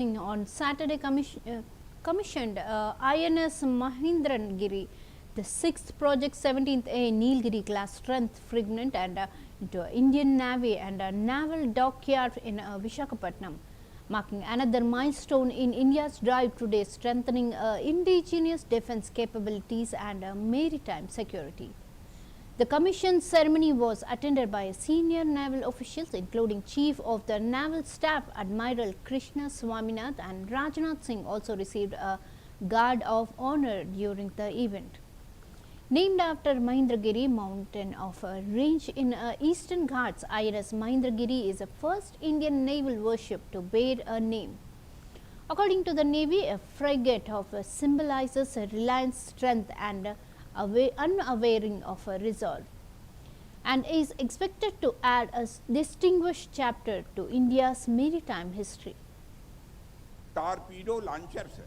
On Saturday commissioned INS Mahendragiri, the 6th Project 17th A Nilgiri class strength frigate and into Indian Navy and naval dockyard in Visakhapatnam, marking another milestone in India's drive today strengthening indigenous defence capabilities and maritime security. The commission ceremony was attended by senior naval officials including Chief of the Naval Staff Admiral Krishna Swaminath, and Rajnath Singh also received a guard of honor during the event. Named after Mahendragiri mountain of a range in Eastern Ghats, INS Mahendragiri is the first Indian naval warship to bear a name. According to the Navy, a frigate symbolizes reliance, strength and unwavering of a resolve, and is expected to add a distinguished chapter to India's maritime history. Torpedo launcher से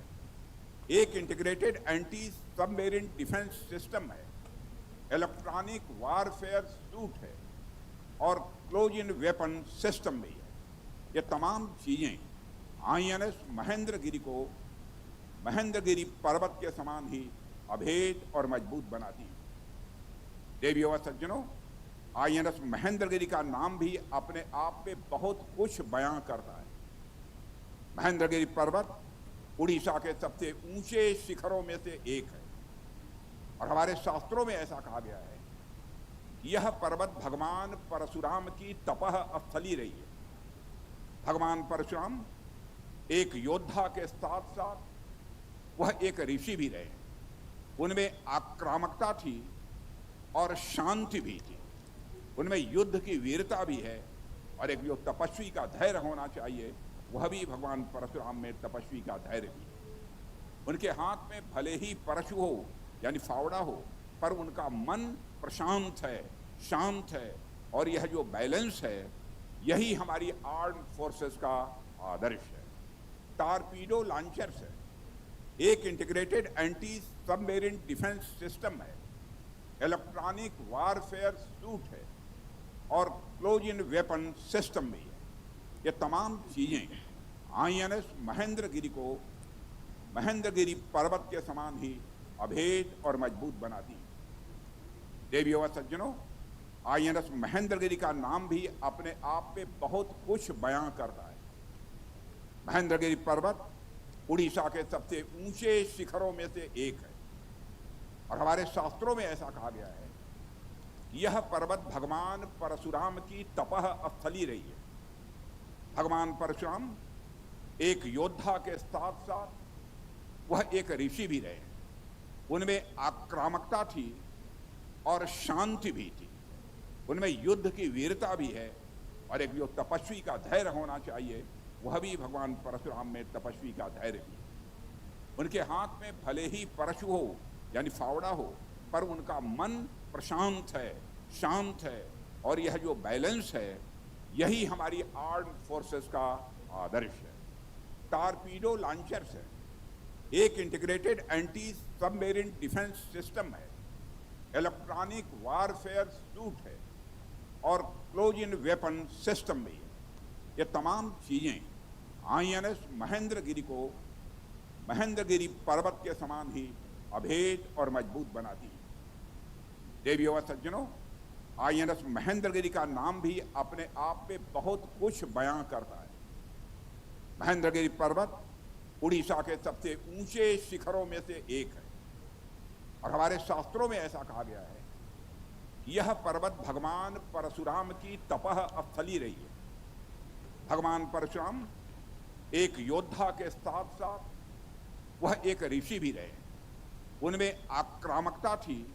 एक integrated anti submarine defence system है, electronic warfare suit है और close in weapon system भी है। ये तमाम चीजें आईएनएस महेंद्रगिरी को महेंद्रगिरी पर्वत के समान ही अभेद और मजबूत बनाती है। देवियों व सज्जनों, आईएनएस महेंद्रगिरी का नाम भी अपने आप में बहुत कुछ बयां करता है। महेंद्रगिरी पर्वत उड़ीसा के सबसे ऊंचे शिखरों में से एक है और हमारे शास्त्रों में ऐसा कहा गया है कि यह पर्वत भगवान परशुराम की तपह स्थली रही है। भगवान परशुराम एक योद्धा के साथ साथ वह एक ऋषि भी रहे। उनमें आक्रामकता थी और शांति भी थी, उनमें युद्ध की वीरता भी है और एक जो तपस्वी का धैर्य होना चाहिए वह भी भगवान परशुराम में तपस्वी का धैर्य भी है। उनके हाथ में भले ही परशु हो यानी फावड़ा हो, पर उनका मन प्रशांत है, शांत है और यह जो बैलेंस है यही हमारी आर्म्ड फोर्सेस का आदर्श है। टॉर्पीडो लॉन्चर से एक integrated anti submarine defence system है, इलेक्ट्रॉनिक वारफेयर सूट है और क्लोज इन वेपन सिस्टम भी है। ये तमाम चीजें आईएनएस महेंद्रगिरी को महेंद्रगिरी पर्वत के समान ही अभेद और मजबूत बनाती है। देवियों व सज्जनों, आईएनएस महेंद्रगिरी का नाम भी अपने आप में बहुत कुछ बयां करता है। महेंद्रगिरी पर्वत उड़ीसा के सबसे ऊंचे शिखरों में से एक है और हमारे शास्त्रों में ऐसा कहा गया है कि यह पर्वत भगवान परशुराम की तपह स्थली रही है। भगवान परशुराम एक योद्धा के साथ साथ वह एक ऋषि भी रहे। उनमें आक्रामकता थी और शांति भी थी, उनमें युद्ध की वीरता भी है और एक जो तपस्वी का धैर्य होना चाहिए वह भी भगवान परशुराम में तपस्वी का धैर्य भी है। उनके हाथ में भले ही परशु हो यानी फावड़ा हो, पर उनका मन प्रशांत है, शांत है और यह जो बैलेंस है यही हमारी आर्म्ड फोर्सेस का आदर्श है। टॉर्पीडो लॉन्चर से एक integrated anti submarine defence system है, इलेक्ट्रॉनिक वारफेयर सूट है और क्लोज इन वेपन सिस्टम भी है। ये तमाम चीजें आईएनएस महेंद्रगिरी को महेंद्रगिरी पर्वत के समान ही अभेद और मजबूत बनाती है। देवियों व सज्जनों, आईएनएस महेंद्रगिरी का नाम भी अपने आप में बहुत कुछ बयां करता है। महेंद्रगिरी पर्वत उड़ीसा के सबसे ऊंचे शिखरों में से एक है और हमारे शास्त्रों में ऐसा कहा गया है कि यह पर्वत भगवान परशुराम की तपह स्थली रही है। भगवान परशुराम एक योद्धा के साथ साथ वह एक ऋषि भी रहे। उनमें आक्रामकता थी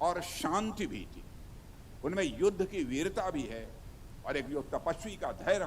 और शांति भी थी, उनमें युद्ध की वीरता भी है और एक जो तपस्वी का धैर्य